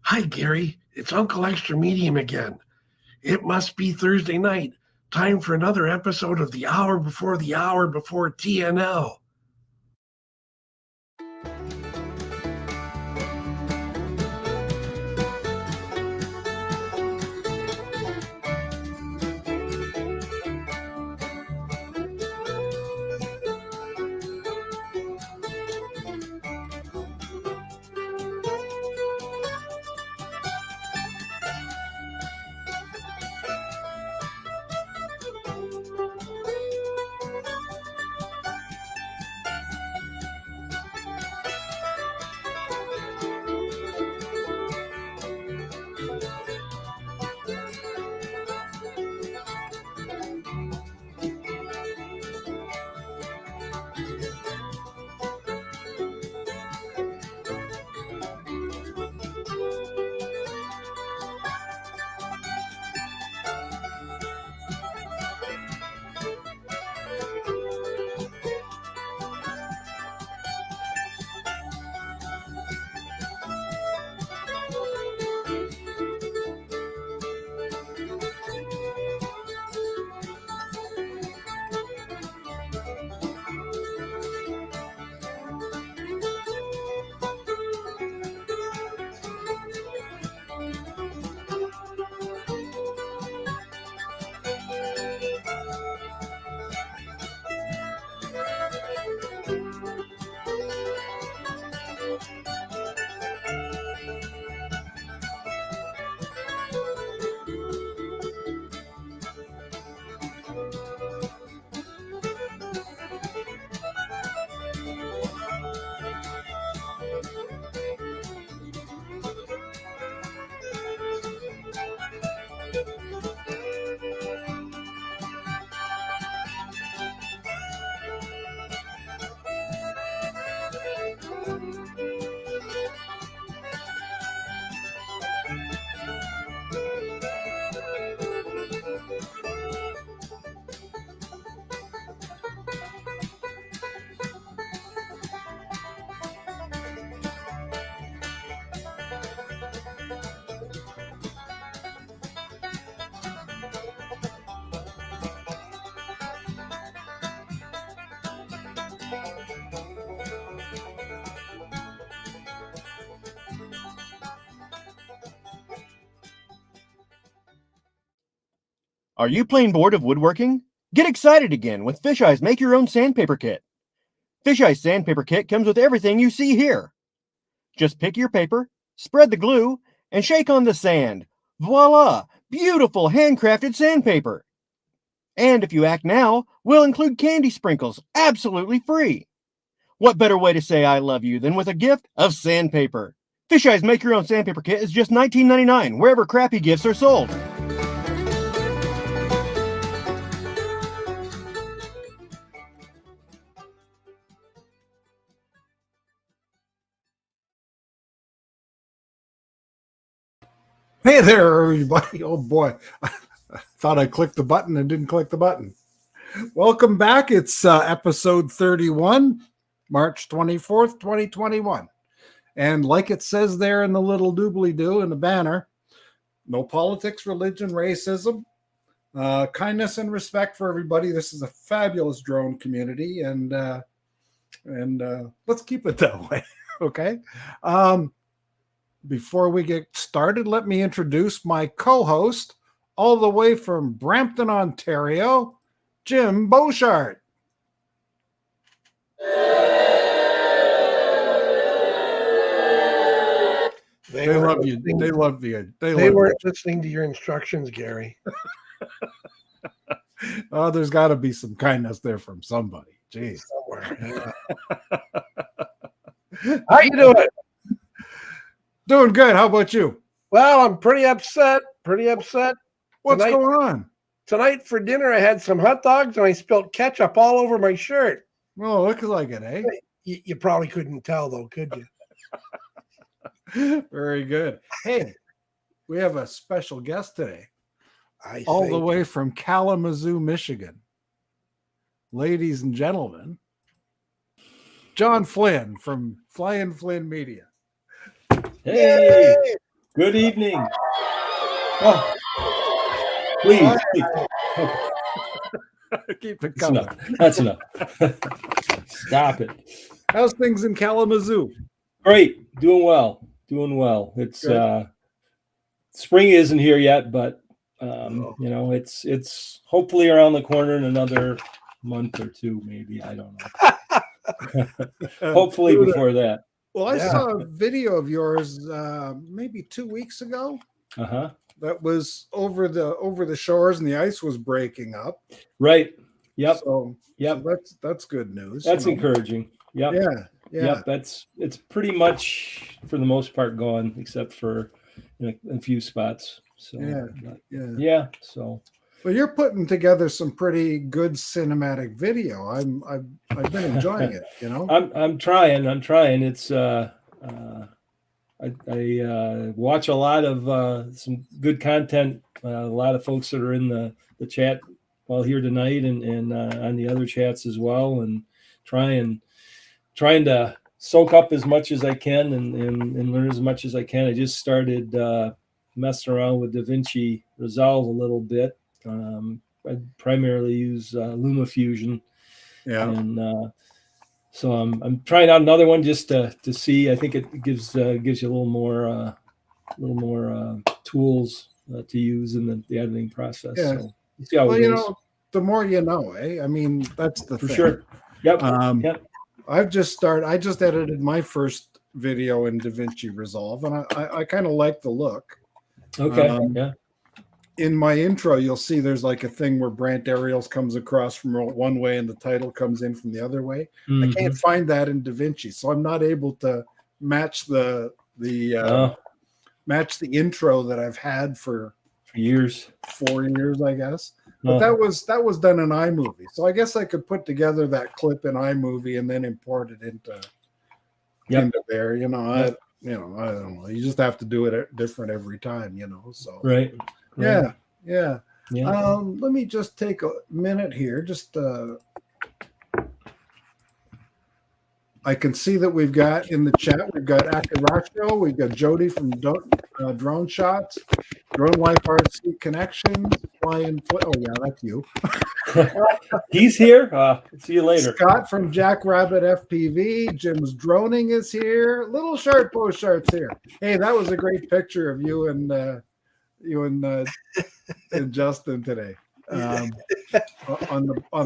Hi, Gary. It's Uncle Extra Medium again. It must be Thursday night. Time for another episode of the Hour Before TNL. Are you plain bored of woodworking? Get excited again with Fisheye's Make Your Own Sandpaper Kit. Fisheye's Sandpaper Kit comes with everything you see here. Just pick your paper, spread the glue, and shake on the sand. Voila! Beautiful handcrafted sandpaper. And if you act now, we'll include candy sprinkles absolutely free. What better way to say I love you than with a gift of sandpaper? Fisheye's Make Your Own Sandpaper Kit is just $19.99 wherever crappy gifts are sold. Hey there, everybody. Oh, boy. I thought I clicked the button and didn't click the button. Welcome back. It's episode 31, March 24th, 2021. And like it says there in the little doobly-doo in the banner, no politics, religion, racism, kindness and respect for everybody. This is a fabulous drone community, and let's keep it that way, okay? Before we get started, let me introduce my co-host, all the way from Brampton, Ontario, Jim Beauchart. They love you. They love you. They weren't listening to your instructions, Gary. Oh, there's got to be some kindness there from somebody. Jeez. Somewhere. Yeah. How you doing? Doing good. How about you? Well, I'm pretty upset. What's going on? Tonight for dinner, I had some hot dogs and I spilled ketchup all over my shirt. Oh, looks like it, eh? You probably couldn't tell, though, could you? Very good. Hey, we have a special guest today. All the way from Kalamazoo, Michigan. Ladies and gentlemen, John Flynn from Flynn Media. Hey! Good evening. Oh, please. Keep it That's coming. enough. That's enough. Stop it. How's things in Kalamazoo? Great. Doing well. Doing well. It's Good. spring isn't here yet, but it's hopefully around the corner in another month or two, maybe. I don't know. Hopefully before that. Well, I saw a video of yours maybe 2 weeks ago. Uh-huh. That was over the shores and the ice was breaking up. Right. Yep. So that's good news. That's encouraging. Yep. Yeah. Yep. It's pretty much for the most part gone, except for a few spots. So yeah. So. Well, you're putting together some pretty good cinematic video. I've been enjoying it. I'm trying. It's I watch a lot of some good content. A lot of folks that are in the chat while here tonight and on the other chats as well, and trying to soak up as much as I can and learn as much as I can. I just started messing around with DaVinci Resolve a little bit. I primarily use LumaFusion. Yeah. And so I'm trying out another one just to see. I think it gives you a little more tools to use in the editing process. Yeah. So see how it goes. The more you know, eh? I mean, that's the thing. For sure. Yep. Yep. I just edited my first video in DaVinci Resolve, and I kind of like the look. Okay. Yeah. In my intro, you'll see there's like a thing where Brant Ariels comes across from one way and the title comes in from the other way. Mm-hmm. I can't find that in DaVinci, so I'm not able to match the intro that I've had for years, 4 years, I guess. But that was done in iMovie, so I guess I could put together that clip in iMovie and then import it into there. I don't know. You just have to do it different every time, So right. Yeah. Let me just take a minute here. Just I can see that we've got in the chat, we've got Akiracho, we've got Jody from Drone Shots, Drone Life RC Connections, Flying Foot. Oh yeah, that's you. He's here. See you later. Scott from Jackrabbit FPV, Jim's Droning is here. Little Sharp Post Sharp's here. Hey, that was a great picture of you and Justin today on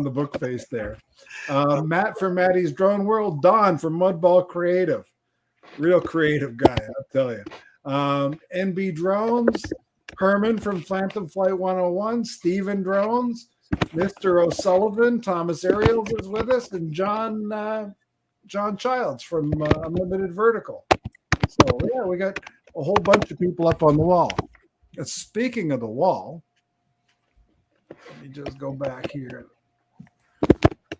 the book face there. Matt from Maddie's Drone World, Don from Mudball Creative, real creative guy, I'll tell you. NB Drones, Herman from Phantom Flight 101, Steven Drones, Mr. O'Sullivan, Thomas Ariels is with us, and John Childs from Unlimited Vertical. So yeah, we got a whole bunch of people up on the wall. Speaking of the wall, let me just go back here.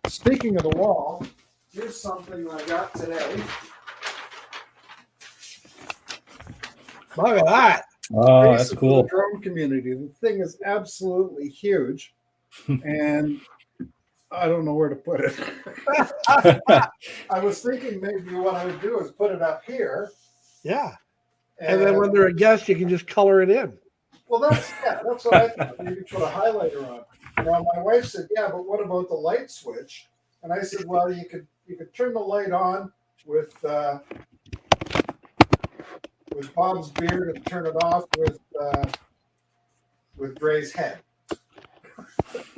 Speaking of the wall, here's something I got today. Look at that. Oh, that's cool. The drone community. The thing is absolutely huge, and I don't know where to put it. I was thinking maybe what I would do is put it up here. Yeah. And then when they're a guest, you can just color it in. Well, that's what I thought. Maybe put a highlighter on. Now, my wife said, "Yeah, but what about the light switch?" And I said, "Well, you could turn the light on with Bob's beard and turn it off with Gray's head."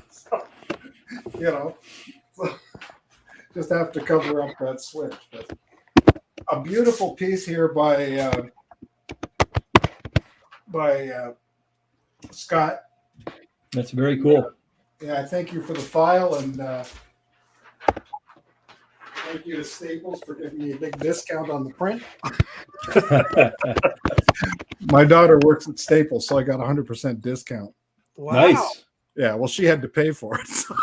So, just have to cover up that switch. But a beautiful piece here by Scott. That's very cool. Yeah, thank you for the file, and thank you to Staples for giving me a big discount on the print. My daughter works at Staples, so I got 100% discount. Wow. Nice. Yeah, well, she had to pay for it. So.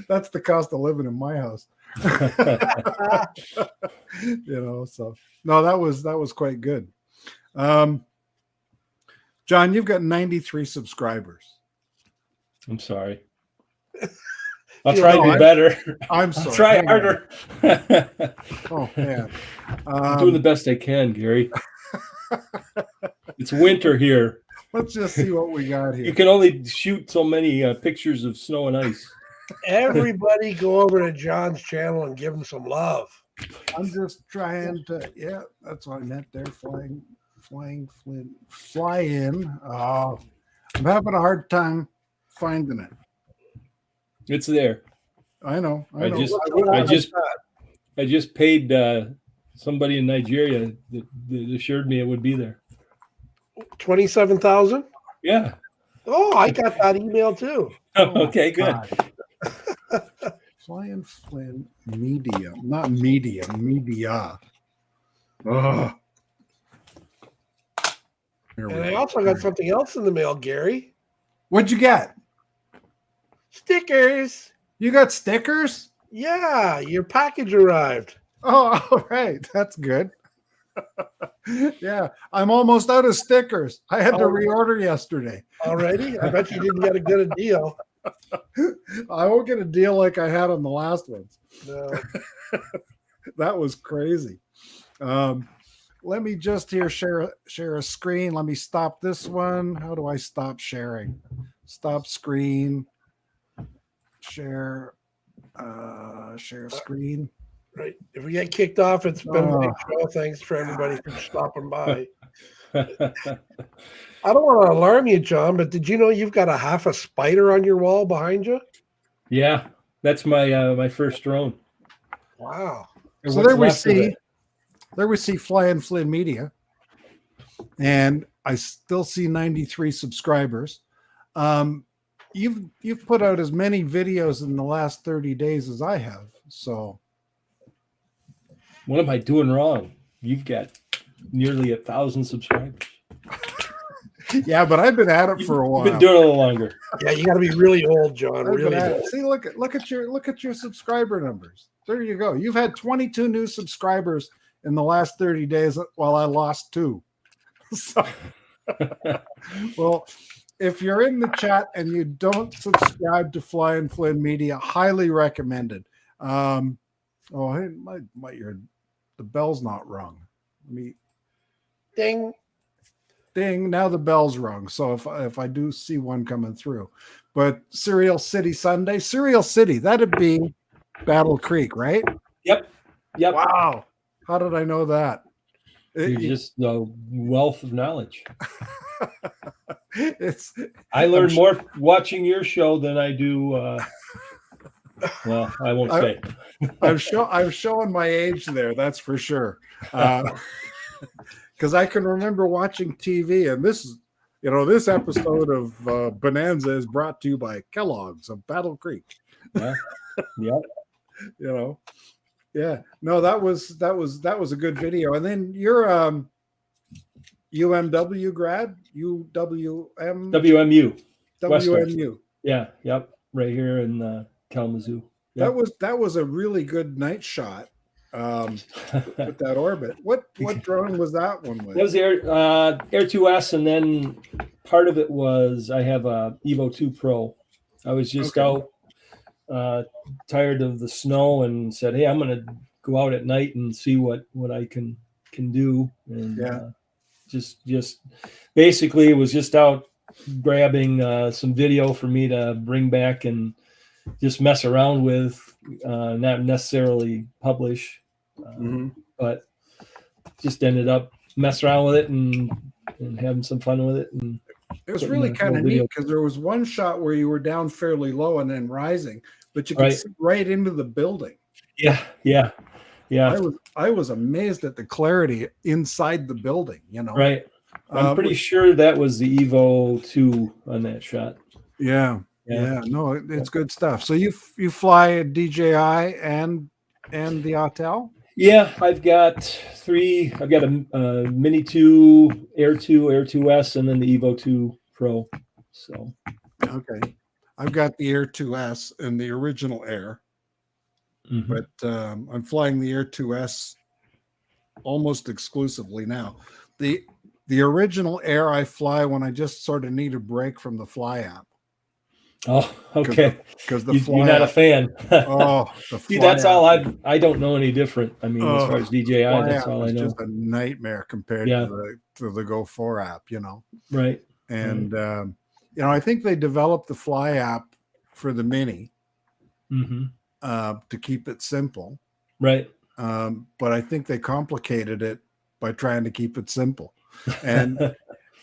That's the cost of living in my house. So no, that was quite good. John, you've got 93 subscribers. I'm sorry. I'll try to be better. I'm I'll sorry. try Hang on. harder. Oh man, I'm doing the best I can, Gary. It's winter here. let's just see what we got You here. can only shoot so many pictures of snow and ice. Everybody go over to John's channel and give him some love. I'm just trying to. Yeah, that's what I meant there. Flying Flynn, fly in. Oh, I'm having a hard time finding it. It's there. I know. I know. I just paid somebody in Nigeria that assured me it would be there. 27,000. Yeah. Oh, I got that email too. Okay, good. Flying Flynn Media, not media, media. Ugh. Here we And I go. also got something else in the mail, Gary. What'd you get? Stickers. You got stickers? Yeah, your package arrived. Oh, all right. That's good. Yeah, I'm almost out of stickers. I had to reorder yesterday. Already? I bet you didn't get a good deal. I won't get a deal like I had on the last ones. No. That was crazy. Let me just here share a screen. Let me stop this one. How do I stop sharing? Stop screen. Share screen. Right. If we get kicked off, it's been a big show. Thanks for everybody for stopping by. I don't want to alarm you, John, but did you know you've got a half a spider on your wall behind you? Yeah, that's my my first drone. Wow. So there we see Flying Flynn Media, and I still see 93 subscribers. You've put out as many videos in the last 30 days as I have. So what am I doing wrong? You've got nearly 1,000 subscribers. Yeah, but I've been at it for a while. You've been doing it a little longer. Yeah, you got to be really old, John. Really old. See, look at your subscriber numbers. There you go. You've had 22 new subscribers in the last 30 days, while I lost 2. So, well, if you're in the chat and you don't subscribe to Flying Flynn Media, highly recommended. The bell's not rung. Let me Ding. ding. Now the bell's rung. So if I do see one coming through, but Cereal City Sunday, Cereal City, that'd be Battle Creek, right? Yep. Wow. How did I know that? You're just a wealth of knowledge. I learned more watching your show than I do. Well, I won't say. I'm showing my age there. That's for sure. Because I can remember watching TV, and this episode of Bonanza is brought to you by Kellogg's of Battle Creek. Yeah. Yeah. No, that was a good video. And then you're UMW grad, WMU. WMU. Yeah. Yep. Right here in Kalamazoo. Yep. That was a really good night shot. With that orbit. What drone was that one with? That was Air 2S, and then part of it was I have a Evo 2 Pro. I was just out tired of the snow and said, hey, I'm gonna go out at night and see what I can do. And just basically it was just out grabbing some video for me to bring back and just mess around with, not necessarily publish. But just ended up messing around with it and having some fun with it. And it was really kind of neat because there was one shot where you were down fairly low and then rising, but you could see right into the building. Yeah. I was amazed at the clarity inside the building, Right. I'm pretty sure that was the Evo 2 on that shot. Yeah. No, it's good stuff. So you fly a DJI and the Autel? Yeah, I've got 3. I've got a Mini 2, Air 2, Air 2S, and then the Evo 2 Pro. So okay, I've got the Air 2S and the original Air, but I'm flying the Air 2S almost exclusively now. The original Air I fly when I just sort of need a break from the Fly app. Oh, okay. Because the You're not a fan. the See, fly that's all app, I don't know any different. I mean, as far as DJI, fly that's app all I is know. just a nightmare compared Yeah. to the Go 4 app, Right. And I think they developed the Fly app for the Mini Mm-hmm. To keep it simple. Right. But I think they complicated it by trying to keep it simple. And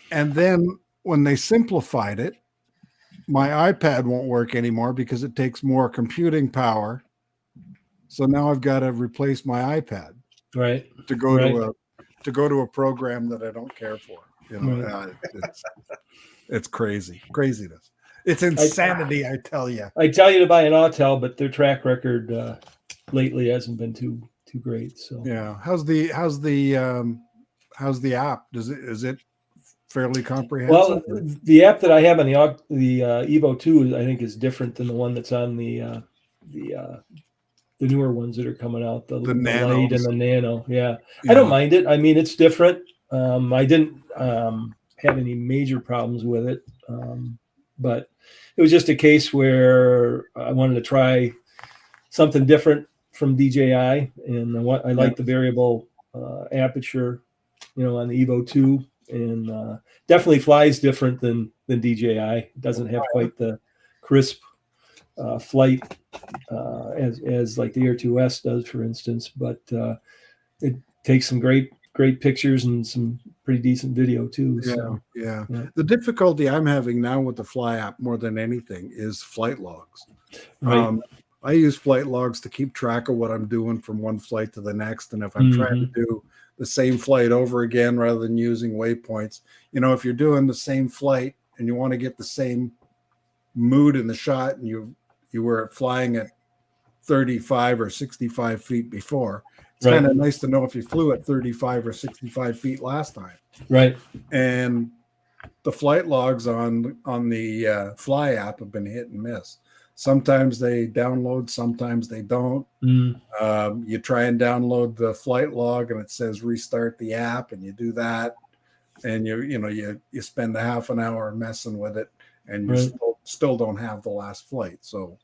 then when they simplified it, my iPad won't work anymore because it takes more computing power. So now I've got to replace my iPad Right. to go to a program that I don't care for. Right. It's craziness. It's insanity, I tell you. I tell you to buy an Autel, but their track record lately hasn't been too great. So yeah, how's the app? Is it fairly comprehensive? Well, the app that I have on the Evo 2, I think, is different than the one that's on the newer ones that are coming out, the Lite and the Nano. Yeah, I don't mind it. I mean, it's different. I didn't have any major problems with it, but it was just a case where I wanted to try something different from DJI, and I like the variable aperture, on the Evo 2, and definitely flies different than DJI. It doesn't have quite the crisp flight as like the Air 2S does, for instance, but it takes some great pictures and some pretty decent video too. Yeah. The difficulty I'm having now with the Fly app more than anything is flight logs. Right. I use flight logs to keep track of what I'm doing from one flight to the next, and if I'm trying to do the same flight over again rather than using waypoints, if you're doing the same flight and you want to get the same mood in the shot, and you were flying at 35 or 65 feet before, it's kind of nice to know if you flew at 35 or 65 feet last time. Right. And the flight logs on the Fly app have been hit and miss. Sometimes they download, sometimes they don't. You try and download the flight log and it says restart the app, and you do that, and you spend a half an hour messing with it, and you still don't have the last flight. So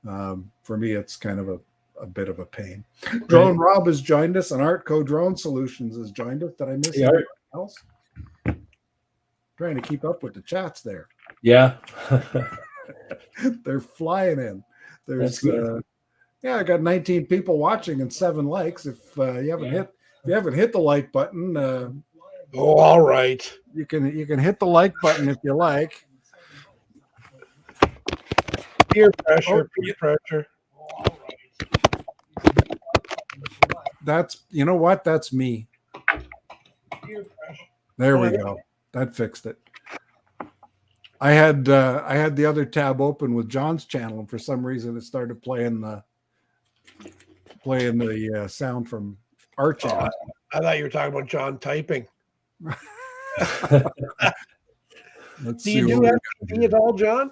for me, it's kind of a bit of a pain. Drone Rob has joined us, and Artco Drone Solutions has joined us. Did I miss anything else? Trying to keep up with the chats there. Yeah. They're flying in. There's I got 19 people watching and 7 likes. If you haven't hit the like button, all right. You can hit the like button if you like. Peer pressure. That's that's me. There we go. That fixed it. I had the other tab open with John's channel, and for some reason it started playing the sound from our channel. I thought you were talking about John typing. Do you do FPV at all, John?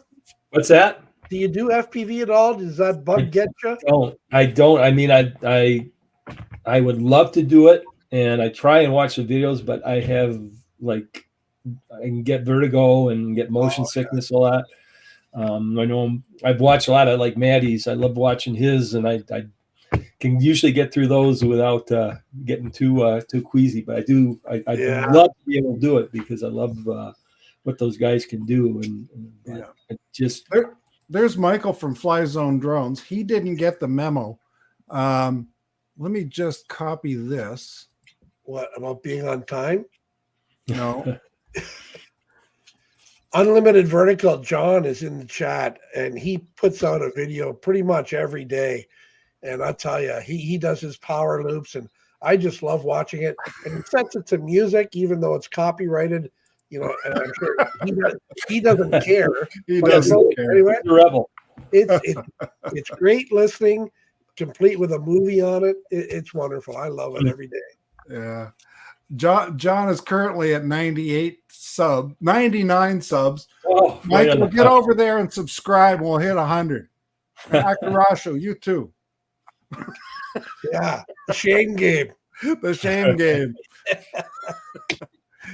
What's that? Do you do FPV at all? Does that bug get you? I don't. I mean, I would love to do it, and I try and watch the videos, but I have I can get vertigo and get motion sickness a lot. I know I've watched a lot of Maddie's. I love watching his, and I can usually get through those without getting too queasy. But I'd love to be able to do it because I love what those guys can do. And there's Michael from Fly Zone Drones. He didn't get the memo. Let me just copy this. What about being on time? No. Unlimited Vertical John is in the chat, and he puts out a video pretty much every day. And I tell you, he does his power loops, and I just love watching it. And he sets it to music, even though it's copyrighted. And I'm sure he doesn't care. He doesn't care. Anyway, the rebel. It's great listening, complete with a movie on it. It's wonderful. I love it every day. Yeah. John is currently at 99 subs. Oh, Michael, get over there and subscribe. We'll hit 100. Akurasho, you too. Yeah, the shame game. The shame game.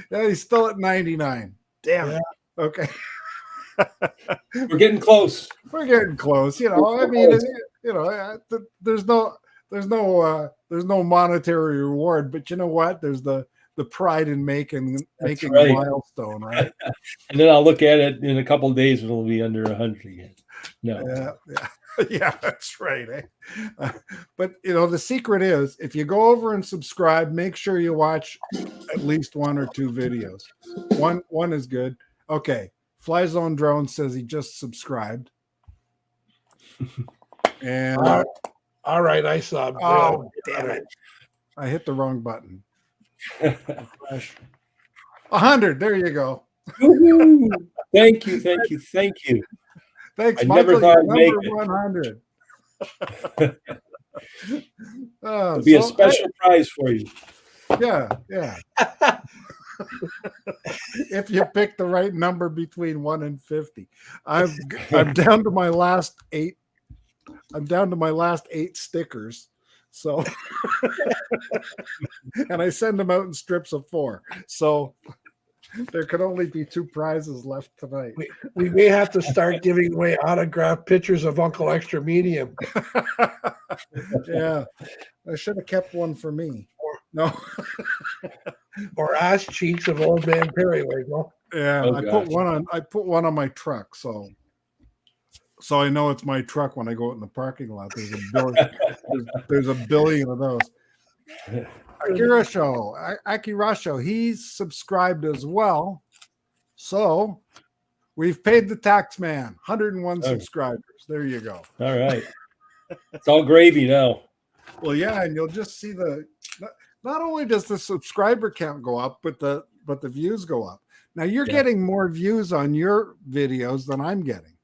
Yeah, he's still at 99. Damn it. Okay. We're getting close. We're getting close. You know, I mean, you know, there's no monetary reward, but you know what? There's the pride in making That's a right. milestone, right? And then I'll look at it in a couple of days when it'll be under 100 again. No. Yeah, that's right. But you know, the secret is if you go over and subscribe, make sure you watch at least one or two videos. One is good. Okay. Fly Zone Drone says he just subscribed. And all right, I saw. oh, damn it. I hit the wrong button. 100. There you go. Thank you. Thanks, I Michael. never thought I'd make Number it. 100. It'll be a special prize for you. Yeah. If you pick the right number between 1 and 50. I'm down to my last 8. I'm down to my last 8 stickers. So and I send them out in strips of 4. So there can only be 2 prizes left tonight. We may have to start giving away autographed pictures of Uncle Extra Medium. Yeah. I should have kept one for me. No. Or ass cheeks of Old Man Periwinkle. Well. Yeah, Oh, I gosh. put one on my truck, so I know it's my truck when I go out in the parking lot. There's a billion of those. Akirasho, he's subscribed as well. So we've paid the tax man. 101 subscribers. There you go. All right. It's all gravy now. Well, yeah, and you'll just see not only does the subscriber count go up, but the views go up. Now you're getting more views on your videos than I'm getting.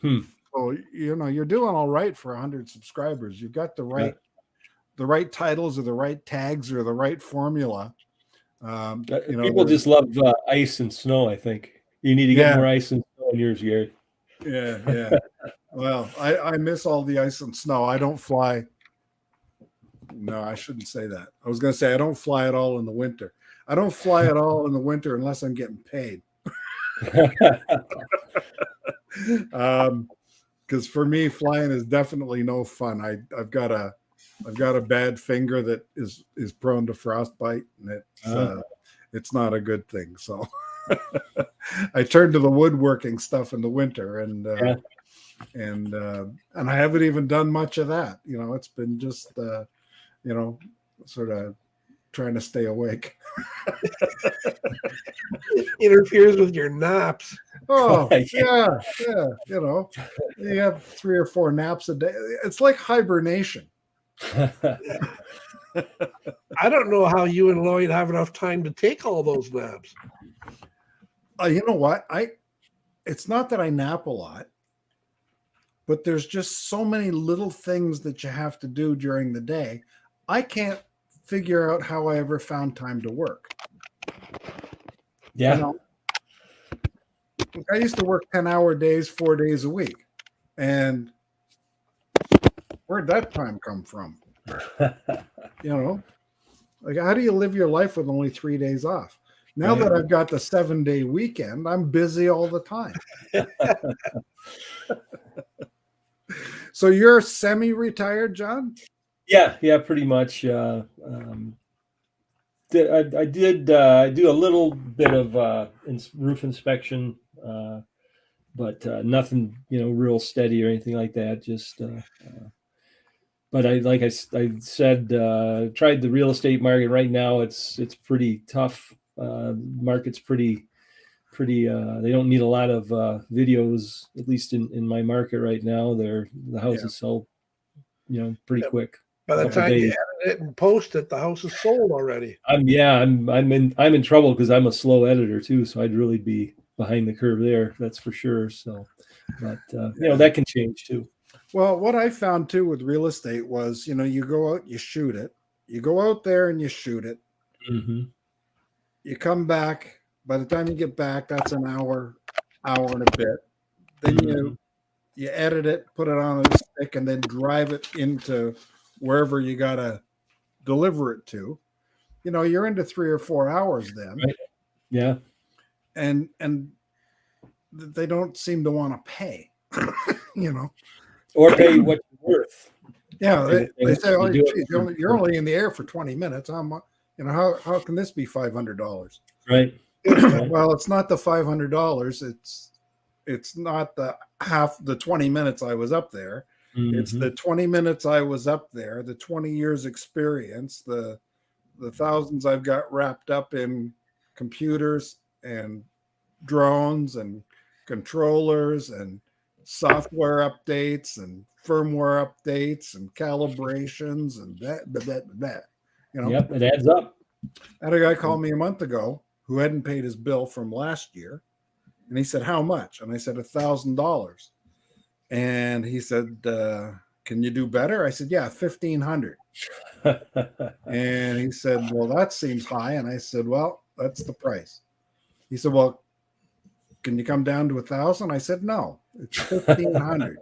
So you know you're doing all right for 100 subscribers. You've got the right titles or the right tags or the right formula. People just love ice and snow. I think you need to get more ice and snow in yours, Gary. Yeah. Well, I miss all the ice and snow. I don't fly. No, I shouldn't say that. I was going to say I don't fly at all in the winter. I don't fly at all in the winter unless I'm getting paid. Because for me, flying is definitely no fun. I've got a bad finger that is prone to frostbite, and it's not a good thing. So I turn to the woodworking stuff in the winter, and I haven't even done much of that. You know, it's been just sort of trying to stay awake. Interferes with your naps. Oh, yeah. You know, you have 3 or 4 naps a day. It's like hibernation. I don't know how you and Lloyd have enough time to take all those naps. You know what? It's not that I nap a lot, but there's just so many little things that you have to do during the day. I can't figure out how I ever found time to work. Yeah. You know, I used to work 10-hour days, 4 days a week. And where'd that time come from? You know, like how do you live your life with only 3 days off? Now that I've got the 7-day weekend, I'm busy all the time. So you're semi-retired, John? Yeah, pretty much. I do a little bit of roof inspection, but nothing, real steady or anything like that. Just, but I said, tried the real estate market right now. It's pretty tough. Market's pretty. They don't need a lot of videos, at least in my market right now. The houses sell, pretty quick. By the time you edit it and post it, the house is sold already. I'm in trouble because I'm a slow editor too, so I'd really be behind the curve there. That's for sure. So, but that can change too. Well, what I found too with real estate was, you go out, you shoot it. You go out there and you shoot it. Mm-hmm. You come back. By the time you get back, that's an hour and a bit. Then you edit it, put it on a stick, and then drive it into wherever you gotta deliver it to. You're into 3 or 4 hours then. Right. Yeah. And they don't seem to want to pay, Or pay what you're worth. Yeah, they say, "Oh, do it geez, you're only in the air for 20 minutes. How can this be $500?" Right. Well, it's not the $500. It's not the 20 minutes I was up there. Mm-hmm. It's the 20 minutes I was up there, the 20 years experience, the thousands I've got wrapped up in computers and drones and controllers and software updates and firmware updates and calibrations and that. Yep, it adds up. I had a guy call me a month ago who hadn't paid his bill from last year. And he said, "How much?" And I said, $1,000. And he said, "Can you do better?" I said, "Yeah, 1,500." And he said, "Well, that seems high." And I said, "Well, that's the price." He said, "Well, can you come down to 1,000?" I said, "No, it's 1,500."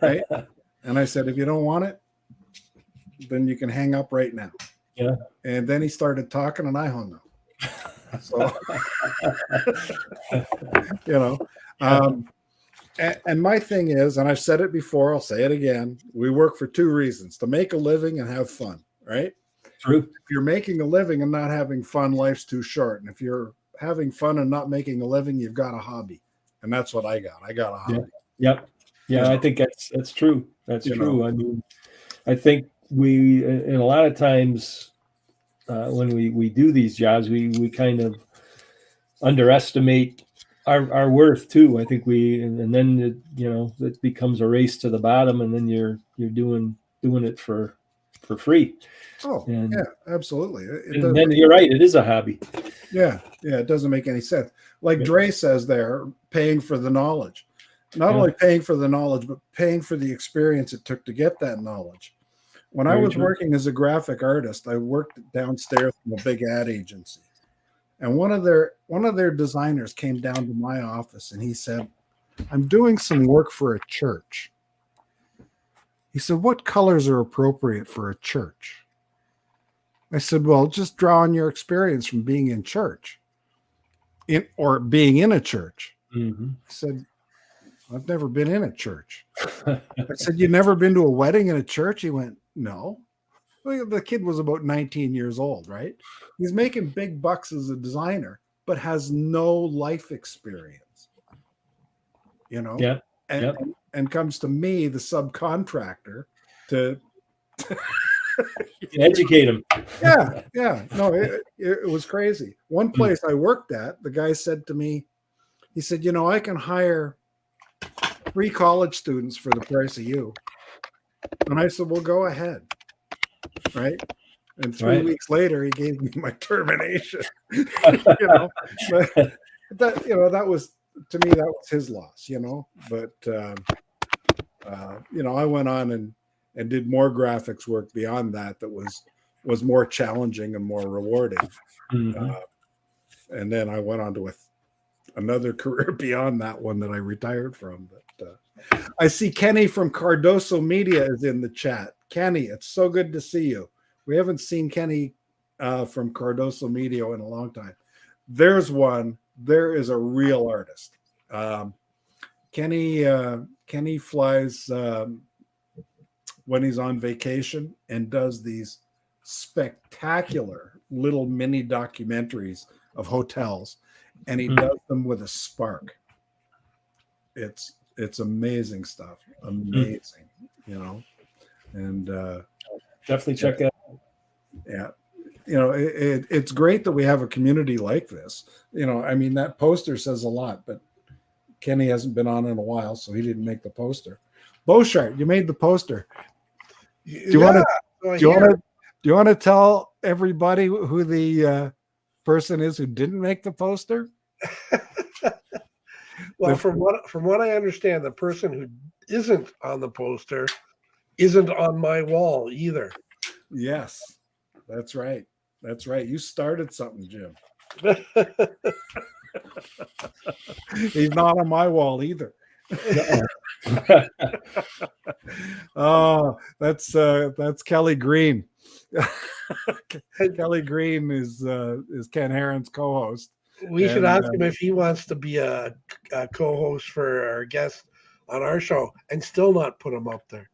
Right? And I said, "If you don't want it, then you can hang up right now." Yeah. And then he started talking and I hung up. So, and my thing is, and I've said it before, I'll say it again. We work for two reasons: to make a living and have fun, right? True. If you're making a living and not having fun, life's too short. And if you're having fun and not making a living, you've got a hobby. And that's what I got. I got a hobby. Yep. Yeah, I think that's true. That's true. I mean, I think we, and a lot of times when we do these jobs, we kind of underestimate our worth too. I think and then it becomes a race to the bottom, and then you're doing it for free. Oh, and, yeah, absolutely. And then you're right, it is a hobby. Yeah, it doesn't make any sense. Like Dre says there, paying for the knowledge. Not only paying for the knowledge, but paying for the experience it took to get that knowledge. When I was working as a graphic artist, I worked downstairs from a big ad agency. And one of their designers came down to my office and he said, "I'm doing some work for a church." He said, "What colors are appropriate for a church?" I said, "Well, just draw on your experience from being in church or being in a church." Mm-hmm. I said, "I've never been in a church." I said, "You've never been to a wedding in a church?" He went, "No." Well, the kid was about 19 years old, right? He's making big bucks as a designer, but has no life experience, Yeah. And comes to me, the subcontractor, to educate him. Yeah. No, it was crazy. One place I worked at, the guy said to me, he said, "I can hire 3 college students for the price of you." And I said, "Well, go ahead." Right. And 3 weeks later, he gave me my termination. But that was, to me, that was his loss, But I went on and did more graphics work beyond that was more challenging and more rewarding. Mm-hmm. And then I went on to another career beyond that one that I retired from. But I see Kenny from Cardoso Media is in the chat. Kenny, it's so good to see you. We haven't seen Kenny from Cardoso Media in a long time. There's one. There is a real artist. Kenny flies when he's on vacation and does these spectacular little mini documentaries of hotels, and he does them with a spark. It's amazing stuff. Amazing, and definitely check that out. Yeah. It's great that we have a community like this. I mean, that poster says a lot, but Kenny hasn't been on in a while, so he didn't make the poster. Beauchart, you made the poster. Do you want to tell everybody who the person is who didn't make the poster? Well, from what I understand, the person who isn't on the poster isn't on my wall either. Yes, that's right. That's right. You started something, Jim. He's not on my wall either. Oh, that's Kelly Green. Kelly Green is Ken Herron's co-host, We should And, ask him if he wants to be a co-host for our guest on our show and still not put him up there.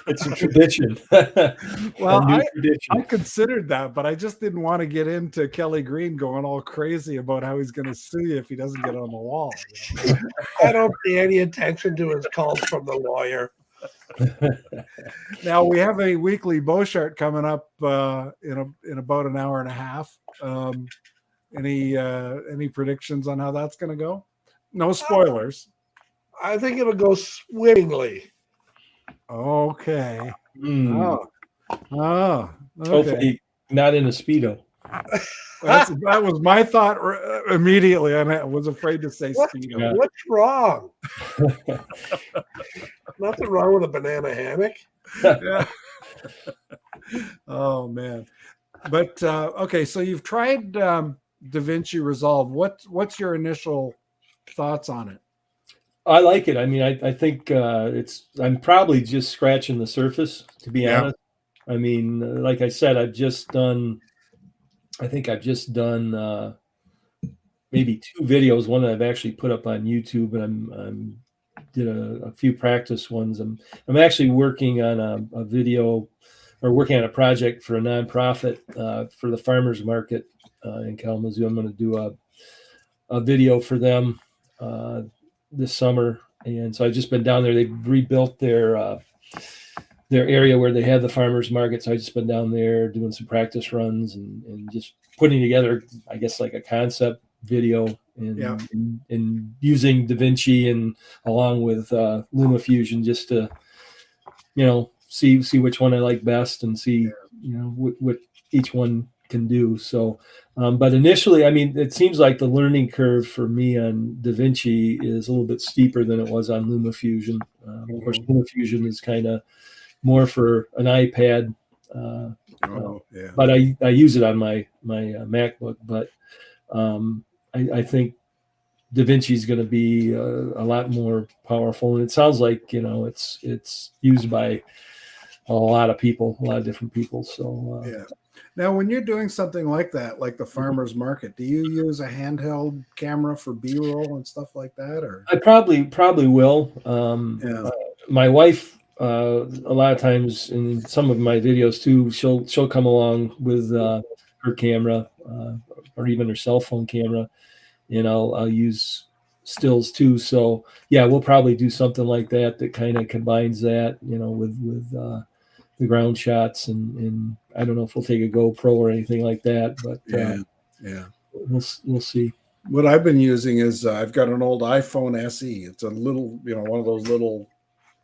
It's a tradition. Well, A new I tradition. considered that, but I just didn't want to get into Kelly Green going all crazy about how he's going to sue you if he doesn't get on the wall. You know? I don't pay any attention to his calls from the lawyer. Now we have a weekly Beauchart coming up in about an hour and a half. Any predictions on how that's going to go? No spoilers. I think it'll go swimmingly. Okay. Mm. Oh. Okay. Hopefully not in a Speedo. That was my thought immediately, and I was afraid to say What? Speedo. Yeah. What's wrong? Nothing wrong with a banana hammock. Yeah. Oh man. But okay, so you've tried DaVinci Resolve. What's your initial thoughts on it? I like it. I mean, I think I'm probably just scratching the surface, to be honest. I mean, like I said, I think I've just done maybe 2 videos. One that I've actually put up on YouTube, and I'm did a few practice ones. I'm actually working on a video, or working on a project for a nonprofit for the farmers market in Kalamazoo. I'm going to do a video for them this summer, and so I've just been down there. They've rebuilt their area where they have the farmers market. So I've just been down there doing some practice runs and just putting together, I guess, like a concept video and using DaVinci and along with LumaFusion just to, see which one I like best and see, what each one can do. So, but initially, I mean, it seems like the learning curve for me on DaVinci is a little bit steeper than it was on LumaFusion. Of course, LumaFusion is kind of more for an iPad, but I use it on my MacBook. But I think DaVinci is going to be a lot more powerful, and it sounds like it's used by a lot of people, a lot of different people. So Now, when you're doing something like that, like the farmers market, do you use a handheld camera for B-roll and stuff like that, or? I probably will. My wife, a lot of times in some of my videos too, she'll come along with her camera or even her cell phone camera, and I'll use stills too. So yeah, we'll probably do something like that kind of combines that, with the ground shots, and I don't know if we'll take a GoPro or anything like that, but we'll see. What I've been using is I've got an old iPhone SE. It's a little, one of those little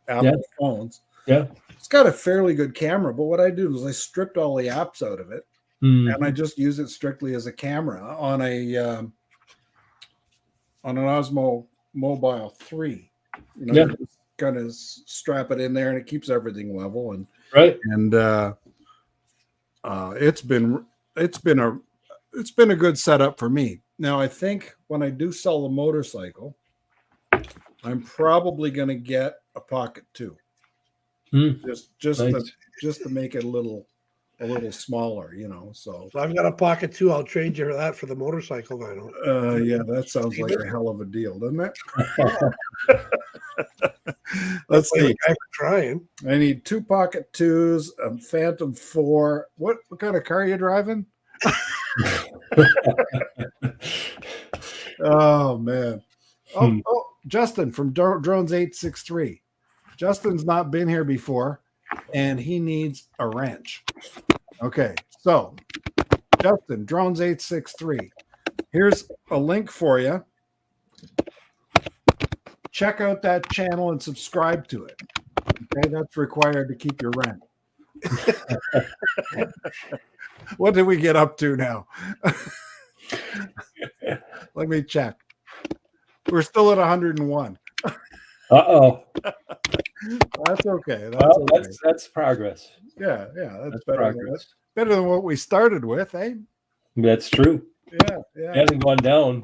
Apple phones. Yeah. It's got a fairly good camera, but what I do is I stripped all the apps out of it, and I just use it strictly as a camera on an Osmo Mobile 3. Just kind of strap it in there, and it keeps everything level. And right. And it's been a good setup for me. Now, I think when I do sell the motorcycle, I'm probably going to get a Pocket 2. Just nice. to make it a little smaller, So I've got a Pocket 2. I'll trade you that for the motorcycle. Yeah, that sounds like a hell of a deal, doesn't it? Let's see. I'm trying. I need 2 Pocket 2s, a Phantom 4. What kind of car are you driving? Oh man. Oh, Justin from Drones 863. Justin's not been here before, and he needs a wrench. Okay, so Justin, Drones 863. Here's a link for you. Check out that channel and subscribe to it. Okay, that's required to keep your rent. What did we get up to now? Let me check. We're still at 101. Uh-oh. That's okay. That's progress. Yeah, that's better. Progress. Better than what we started with, eh? That's true. Yeah. It hasn't gone down.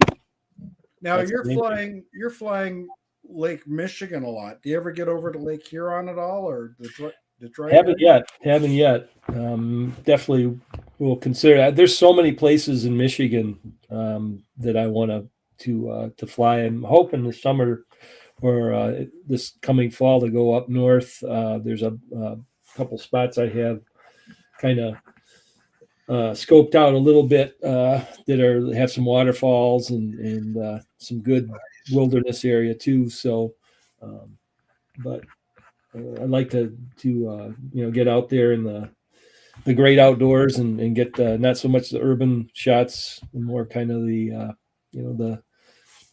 Now That's you're flying Lake Michigan a lot. Do you ever get over to Lake Huron at all, or Detroit? Haven't yet. Definitely we'll consider that. There's so many places in Michigan that I want to fly. I'm hoping this summer or this coming fall to go up north. There's a couple spots I have kind of scoped out a little bit that have some waterfalls and some good wilderness area too. So, but I'd like to get out there in the great outdoors and get not so much the urban shots, more kind of the the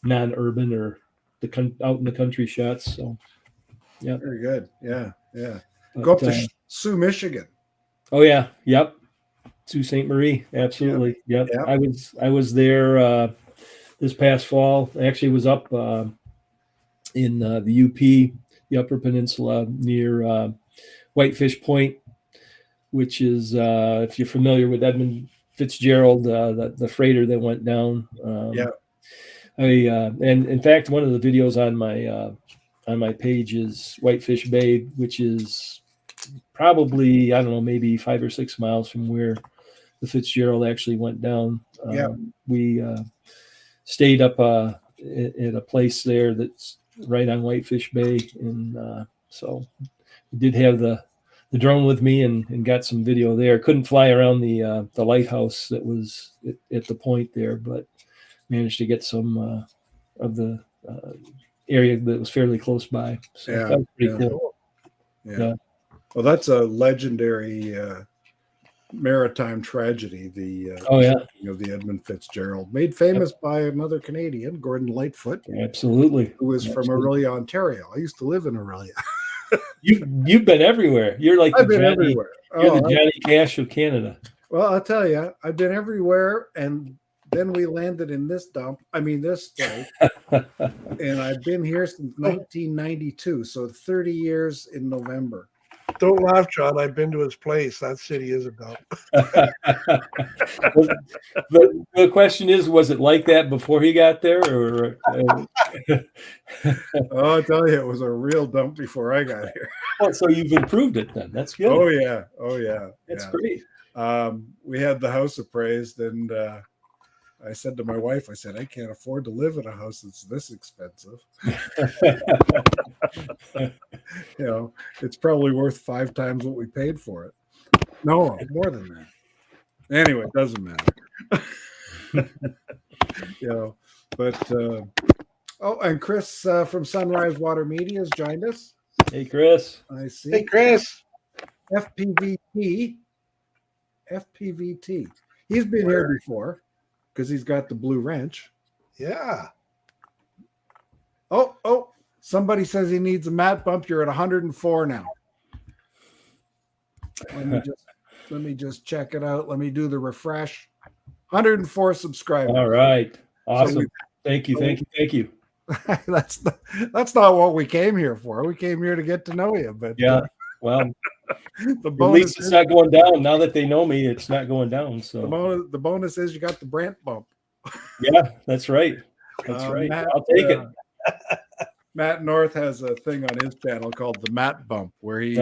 non-urban or out in the country shots. So, yeah, Very good. Yeah, yeah. But, Go up to Sioux, Michigan. Oh yeah, yep. Sault Ste. Marie, absolutely. Yep. I was there this past fall. I actually was up in the UP, the Upper Peninsula near Whitefish Point, which is if you're familiar with Edmund Fitzgerald, the freighter that went down. And in fact, one of the videos on my page is Whitefish Bay, which is probably, I don't know, maybe 5 or 6 miles from where the Fitzgerald actually went down. We stayed up at a place there that's right on Whitefish Bay, and so we did have the drone with me and got some video there. Couldn't fly around the lighthouse that was at the point there, but managed to get some of the area that was fairly close by. So that was pretty cool. Yeah. Well, that's a legendary maritime tragedy. The the Edmund Fitzgerald, made famous by another Canadian, Gordon Lightfoot. Absolutely. Who was from Aurelia, Ontario. I used to live in Aurelia. You've been everywhere. You're like I've been everywhere. You're the Johnny Cash of Canada. Well, I'll tell you, I've been everywhere, and then we landed in this site, and I've been here since 1992, so 30 years in November. Don't laugh, John. I've been to his place. That city is a dump. The question is, was it like that before he got there, or? Oh, I tell you, it was a real dump before I got here. Oh, so you've improved it then. That's good. Oh yeah. That's great. We had the house appraised, and I said to my wife, I can't afford to live in a house that's this expensive. It's probably worth 5 times what we paid for it. No, more than that. Anyway, it doesn't matter. But and Chris from Sunrise Water Media has joined us. Hey, Chris. I see. Hey, Chris. FPVT. He's been here before because he's got the blue wrench. Yeah. Oh, somebody says he needs a mat bump. You're at 104 now. Let me just check it out. Let me do the refresh. 104 subscribers. All right. Awesome. Thank you. That's not what we came here for. We came here to get to know you. But well, at least it's not going down. Now that they know me, it's not going down. So the bonus is you got the Brant bump. Yeah, that's right. That's right. Matt, I'll take it. Matt North has a thing on his channel called the Matt Bump, where he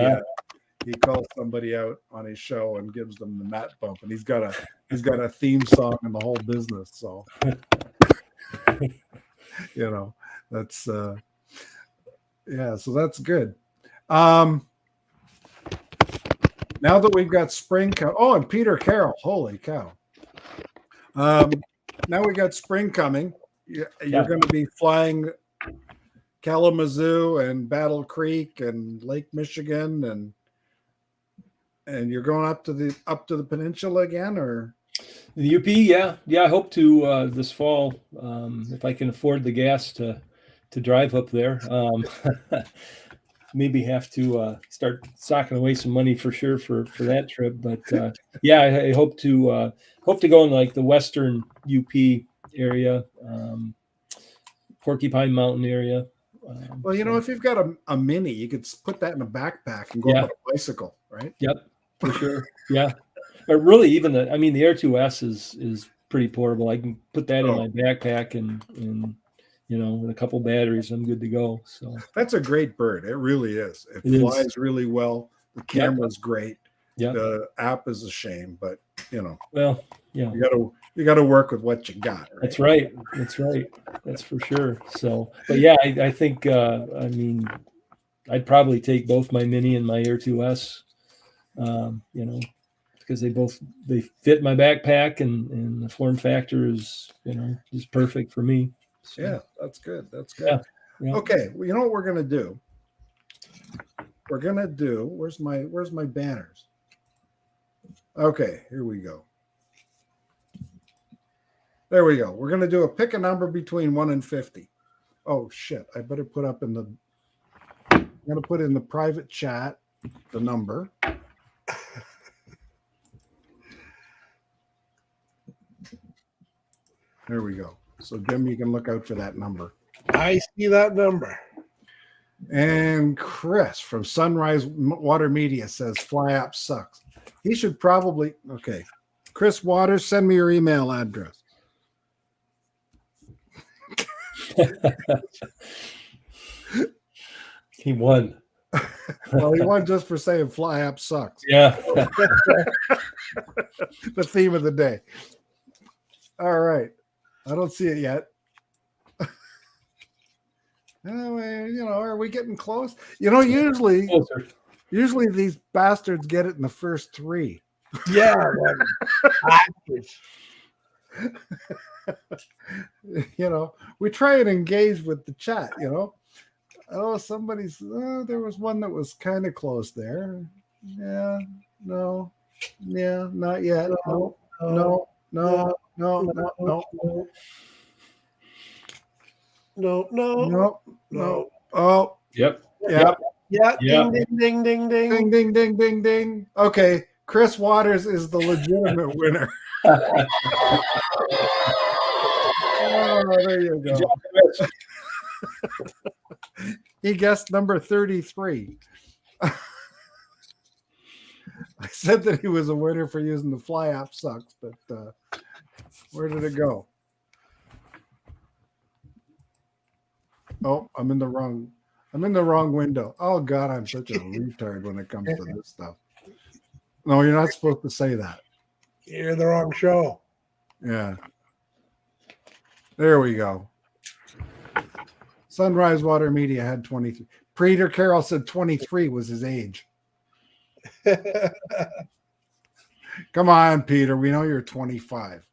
calls somebody out on his show and gives them the Matt Bump, and he's got a theme song in the whole business. So that's so that's good. Now that we've got spring and Peter Carroll, holy cow. Now we got spring coming. You're going to be flying Kalamazoo and Battle Creek and Lake Michigan, and you're going up to the peninsula again, or the UP? Yeah. I hope to this fall, if I can afford the gas to drive up there. Maybe have to start socking away some money for sure for that trip. But I hope to go in like the western UP area, Porcupine Mountain area. If you've got a mini, you could put that in a backpack and go on a bicycle, right? Yep, for sure. Yeah, but really, even the Air2S is pretty portable. I can put that in my backpack and with a couple batteries, I'm good to go. So that's a great bird. It really is. It flies really well. The camera's great. Yeah. The app is a shame, but you know, Well, yeah, you gotta work with what you got. Right? that's right. That's right. That's for sure. So, but yeah, I think, I mean, I'd probably take both my Mini and my Air 2S, you know, because they fit my backpack, and the form factor is, you know, just perfect for me. So, Yeah, that's good. That's good. yeah. Okay, well, you know what we're gonna do? We're gonna do. Where's my banners? Okay, here we go. There we go. We're gonna do a pick a number between 1 and 50. Oh shit! I better put up in the. I'm gonna put in the private chat the number. There we go. So Jim, you can look out for that number. I see that number. And Chris from Sunrise Water Media says Fly app sucks. He should probably okay. Chris Waters, send me your email address. He won. Well, he won just for saying Fly app sucks. Yeah. The theme of the day. All right. I don't see it yet. Anyway, you know, are we getting close? You know, usually these bastards get it in the first 3. Yeah. You know, we try and engage with the chat, you know. Oh, there was one that was kind of close there. Yeah, no, yeah, not yet. No. Oh, Yep. yeah. Yeah. Yeah. Ding, ding, ding, ding, Ding, ding, ding, ding, ding. Okay, Chris Waters is the legitimate winner. Oh, there you go. He guessed number 33. I said that he was a winner for using the Fly app sucks, but where did it go? Oh, I'm in the wrong window. Oh God, I'm such a retard when it comes to this stuff. No, you're not supposed to say that. You're in the wrong show. Yeah. There we go. Sunrise Water Media had 23. Peter Carroll said 23 was his age. Come on, Peter. We know you're 25.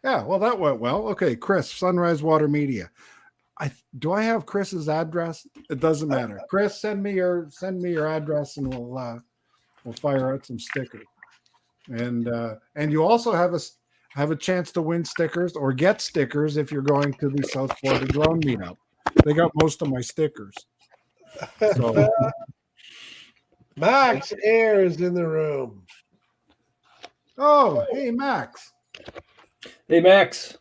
Yeah, well, that went well. Okay, Chris, Sunrise Water Media. Do I have Chris's address? It doesn't matter. Chris, send me your address, and we'll fire out some stickers. And you also have a chance to win stickers or get stickers if you're going to the South Florida Drone Meetup. They got most of my stickers. So Max Air is in the room. oh, hey Max. Hey, Max.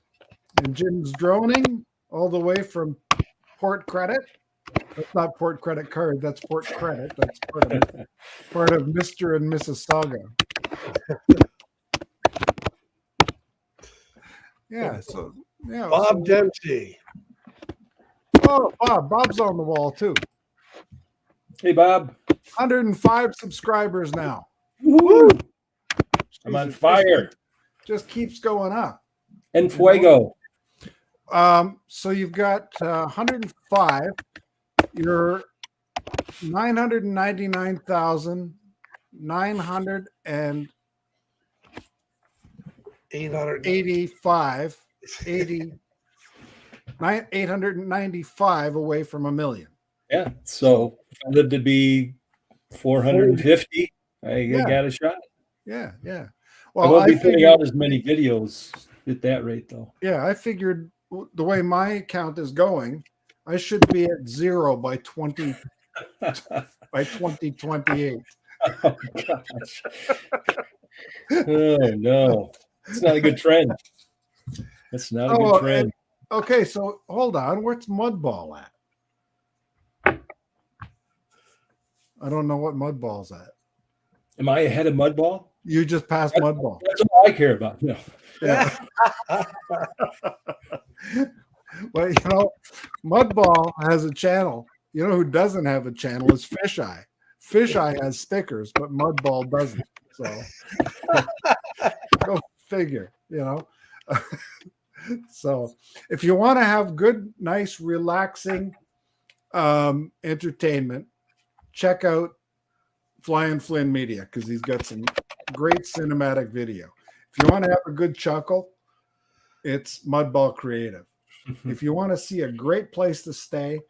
And Jim's droning all the way from Port Credit. That's not Port Credit Card. That's Port Credit. That's part of Mr. and Mrs. Saga. Yeah. So yeah. Bob Dempsey. Oh, Bob's on the wall too. Hey, Bob. 105 subscribers now. Woo! I'm on fire. Just keeps going up. En fuego. So you've got 105. You're 999,985 895 away from a million. Yeah. So if I lived to be 450, I got a shot. Yeah. I Well, won't be putting out as many videos at that rate, though. Yeah, I figured the way my count is going, I should be at 0 by 2028. Oh gosh. Oh no, it's not a good trend. That's not a good trend. Okay, so hold on. Where's Mudball at? I don't know what Mudball's at. Am I ahead of Mudball? You just passed Mudball. That's all I care about. No. Yeah. Well, Mudball has a channel. You know who doesn't have a channel is Fisheye. Fisheye has stickers, but Mudball doesn't. So go figure, you know. So if you want to have good, nice, relaxing entertainment, check out Flynn Media, because he's got some great cinematic video. If you want to have a good chuckle, it's Mudball Creative. If you want to see a great place to stay,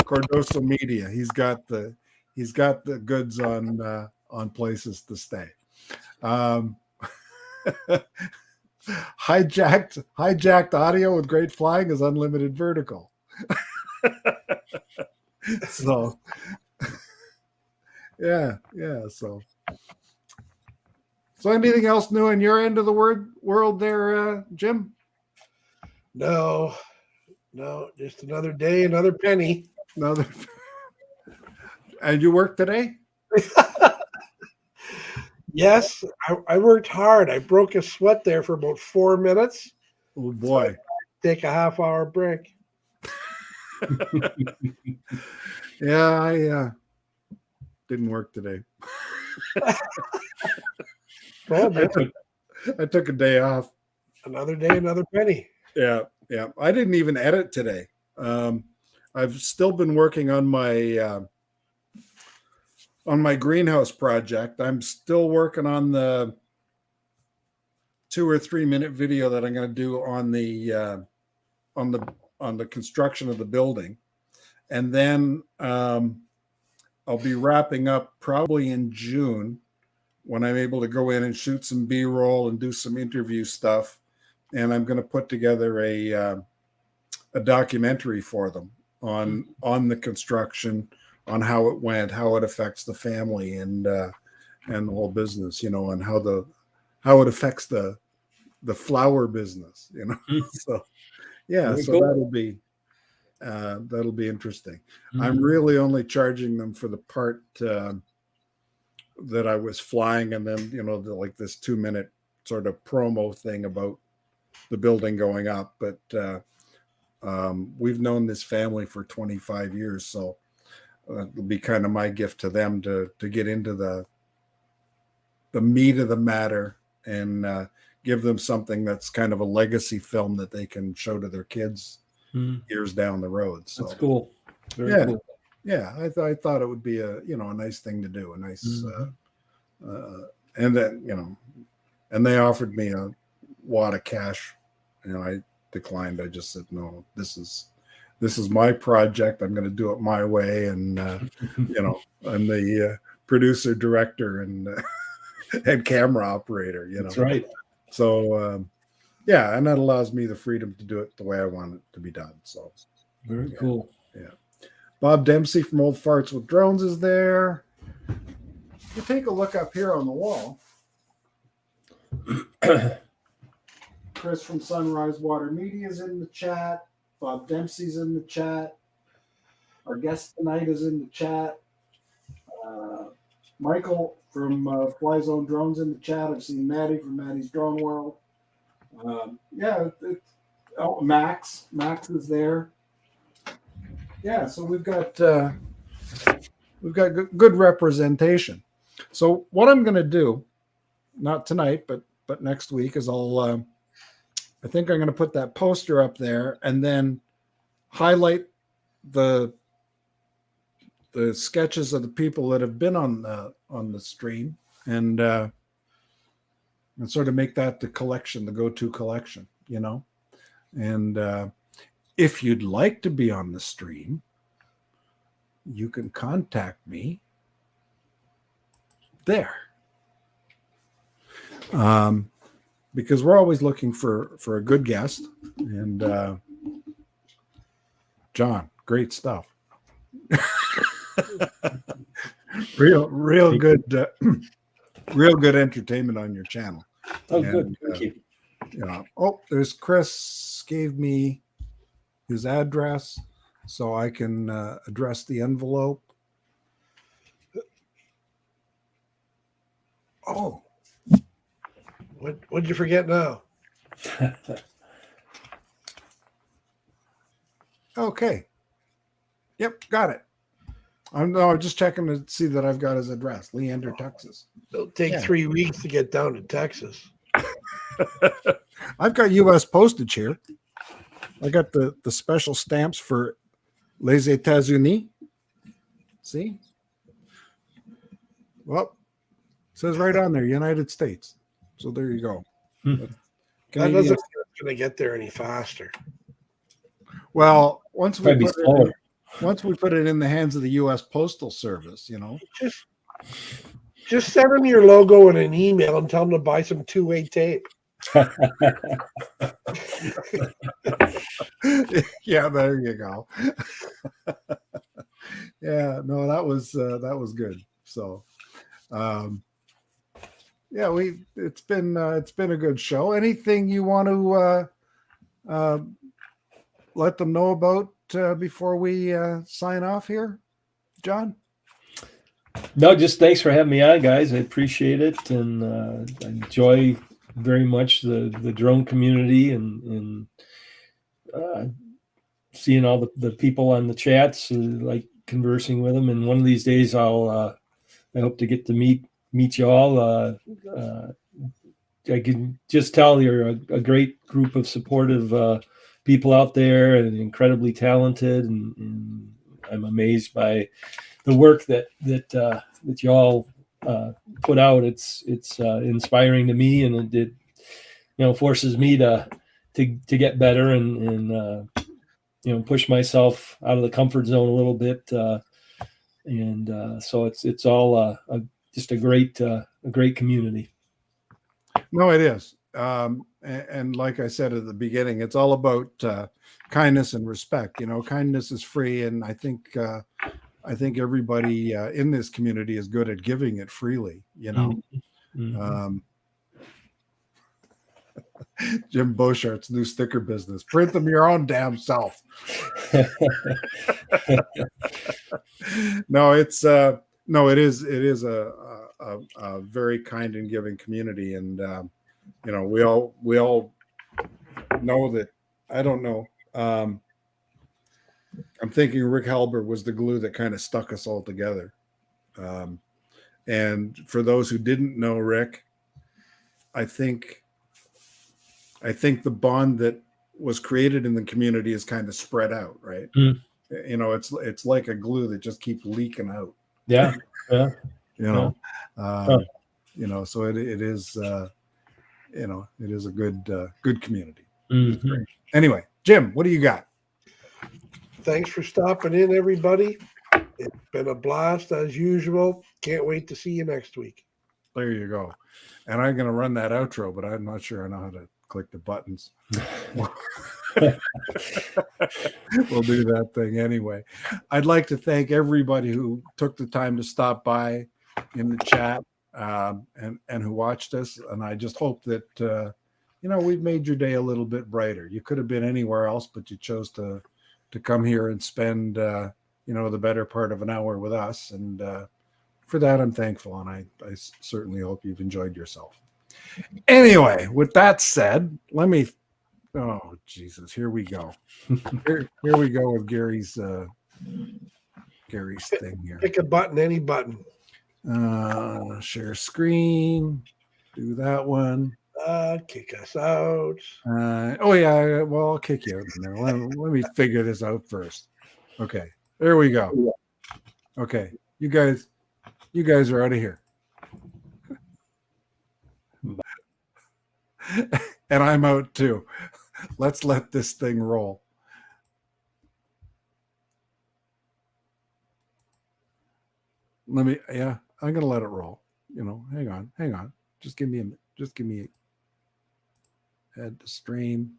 Cardoso Media. He's got the goods on places to stay. Hijacked audio with great flying is unlimited vertical. So yeah. So anything else new in your end of the world there, Jim? No, just another day, another penny. Another. And you work today? Yes, I worked hard. I broke a sweat there for about 4 minutes. Oh boy. Take a half-hour break. Yeah, I didn't work today. Well, I took a day off. another day, another penny. Yeah. I didn't even edit today. I've still been working on my greenhouse project. I'm still working on the 2 or 3 minute video that I'm going to do on the construction of the building, and then I'll be wrapping up probably in June, when I'm able to go in and shoot some B-roll and do some interview stuff. And I'm going to put together a documentary for them on the construction, on how it went, how it affects the family and the whole business, you know, and how it affects the flower business, you know. So yeah, Very so cool. that'll be interesting. I'm really only charging them for the part that I was flying, and then, you know, like this 2 minute sort of promo thing about the building going up. But we've known this family for 25 years, so it'll be kind of my gift to them to get into the meat of the matter and give them something that's kind of a legacy film that they can show to their kids years down the road. So That's cool. Very cool. Yeah, I thought it would be a nice thing to do, a nice and then, you know, and they offered me a wad of cash, and I declined. I just said, no, this is my project. I'm going to do it my way, and you know, I'm the producer, director, and camera operator. You know, That's right. So yeah, and that allows me the freedom to do it the way I want it to be done. So Very cool. Yeah. Bob Dempsey from Old Farts with Drones is there. You take a look up here on the wall. Chris from Sunrise Water Media is in the chat. Bob Dempsey's in the chat. Our guest tonight is in the chat. Michael from Fly Zone Drones in the chat. I've seen Maddie from Maddie's Drone World. Max is there. Yeah, so we've got good representation. So what I'm going to do, not tonight, but next week, is I think I'm going to put that poster up there and then highlight the sketches of the people that have been on the stream, and sort of make that the collection, the go-to collection, you know. And if you'd like to be on the stream, you can contact me there. Because we're always looking for a good guest. And John, great stuff. real good real good entertainment on your channel. Oh, good. Thank you. Yeah. Oh, there's Chris gave me his address so I can address the envelope. Oh, What'd you forget now? okay. Yep, got it. I'm just checking to see that I've got his address, Leander, Texas. It'll take Yeah. 3 weeks to get down to Texas. I've got U.S. postage here. I got the special stamps for Les États-Unis. See? Well, it says right on there, United States. So there you go. Hmm. That doesn't mean it's going to get there any faster. Well, once we Probably put slower. it in the hands of the U.S. Postal Service, Just send them your logo in an email and tell them to buy some two-way tape. Yeah, there you go. Yeah, no, that was good. So, yeah, it's been a good show. Anything you want to let them know about before we sign off here, John? No, just thanks for having me on, guys. I appreciate it, and I enjoy very much the drone community and seeing all the people on the chats, like conversing with them. And one of these days, I hope to get to meet you all. I can just tell you're a great group of supportive people out there, and incredibly talented. And I'm amazed by the work that y'all put out. It's inspiring to me, and it forces me to get better and push myself out of the comfort zone a little bit. So it's all just a great community. No, it is. And like I said at the beginning, it's all about kindness and respect. Kindness is free, and I think everybody in this community is good at giving it freely. Mm-hmm. Jim Beauchart's new sticker business: print them your own damn self. No, it is a very kind and giving community, and we all know that. I don't know. I'm thinking Rick Halber was the glue that kind of stuck us all together. And for those who didn't know Rick, I think the bond that was created in the community is kind of spread out, right? Mm. It's like a glue that just keeps leaking out. Yeah. So it is it is a good community. Mm-hmm. Anyway, Jim, what do you got? Thanks for stopping in, everybody. It's been a blast as usual. Can't wait to see you next week. There you go. And I'm going to run that outro, but I'm not sure I know how to click the buttons. We'll do that thing anyway. I'd like to thank everybody who took the time to stop by in the chat and who watched us. And I just hope that, we've made your day a little bit brighter. You could have been anywhere else, but you chose to come here and spend, the better part of an hour with us. And for that, I'm thankful. And I certainly hope you've enjoyed yourself. Anyway, with that said, oh, Jesus, here we go. Here we go with Gary's thing here. Pick a button, any button. Share screen. Do that one. Kick us out. Oh, yeah. Well, I'll kick you out in there. Let me figure this out first. Okay. There we go. Okay. You guys are out of here. And I'm out too. Let's let this thing roll. I'm gonna let it roll. Hang on. Just give me add to stream.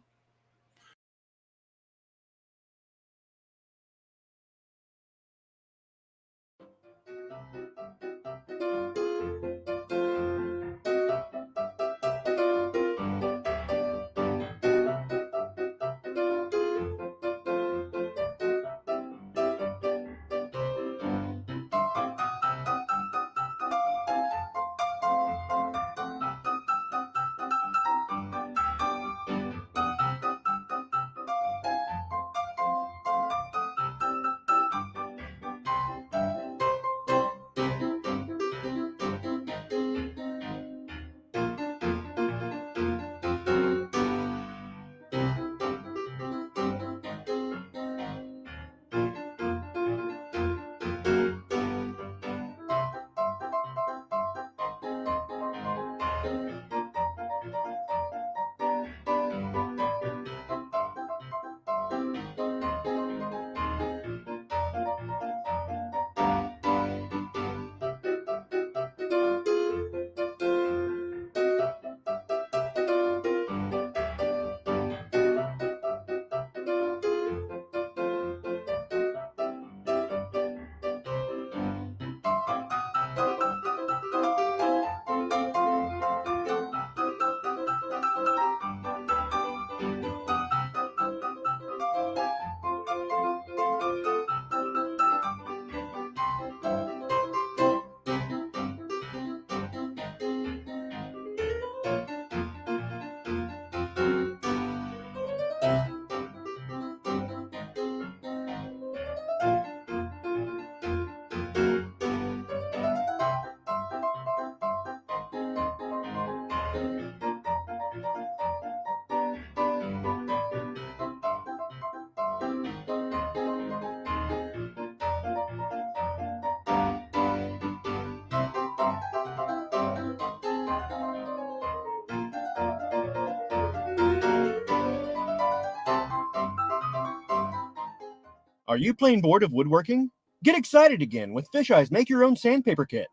Are you plain bored of woodworking? Get excited again with Fish Eye's Make Your Own Sandpaper Kit.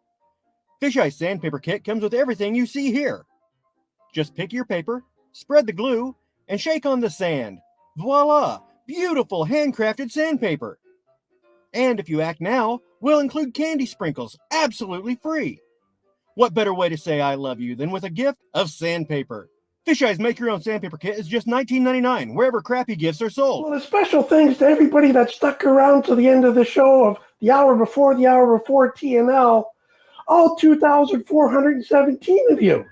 Fish Eye's Sandpaper Kit comes with everything you see here. Just pick your paper, spread the glue, and shake on the sand. Voila! Beautiful handcrafted sandpaper. And if you act now, we'll include candy sprinkles absolutely free. What better way to say I love you than with a gift of sandpaper? Fish Eye's Make Your Own Sandpaper Kit is just $19.99 wherever crappy gifts are sold. Well, a special thanks to everybody that stuck around to the end of the show of the hour before TNL. All 2,417 of you.